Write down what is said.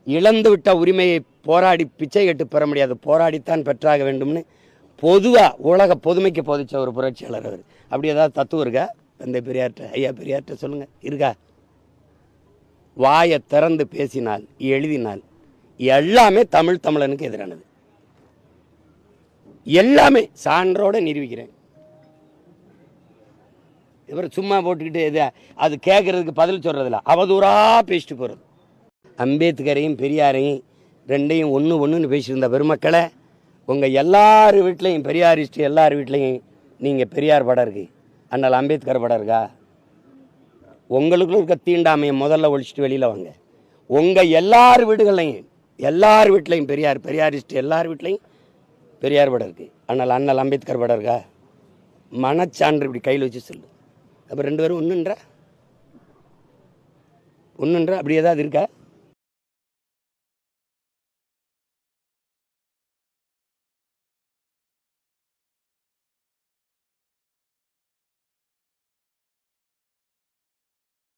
இழந்து விட்ட உரிமையை போராடி பிச்சை கட்டு பெற முடியாது, போராடித்தான் பெற்றாக வேண்டும்னு பொதுவாக உலக பொதுமைக்கு போதிச்ச ஒரு புரட்சியாளர் அவர். அப்படி ஏதாவது தத்துவம் இருக்கா தந்தை பெரியார்ட்ட, ஐயா பெரியார்ட்ட சொல்லுங்கள், இருக்கா? வாயை திறந்து பேசினால் எழுதினால் எல்லாமே தமிழனுக்கு எதிரானது, எல்லாமே சான்றோட நிரூபிக்கிறேன். இவர் சும்மா போட்டுக்கிட்டு எது அது கேட்கறதுக்கு பதில் சொல்றதில்ல, அவதூறாக பேசிட்டு போகிறது. அம்பேத்கரையும் பெரியாரையும் ரெண்டையும் ஒன்றுன்னு பேசியிருந்த பெருமக்களை, உங்கள் எல்லார் வீட்லேயும் பெரியாரிஸ்ட் எல்லார் வீட்லேயும் நீங்கள் பெரியார் படம் இருக்கு, அதனால் அம்பேத்கர் படம் இருக்கா? உங்களுக்குள்ள இருக்க தீண்டாமையை முதல்ல ஒழிச்சிட்டு வெளியில் வாங்க. உங்கள் எல்லார் வீட்லையும் பெரியாரிஸ்ட் எல்லார் வீட்லையும் பெரியார் படம் இருக்குது, அதனால் அண்ணல் அம்பேத்கர் படம் இருக்கா? மனச்சான்று இப்படி கையில் வச்சு சொல்லு. அப்போ ரெண்டு பேரும் ஒன்றுன்றா அப்படி ஏதாவது இருக்கா?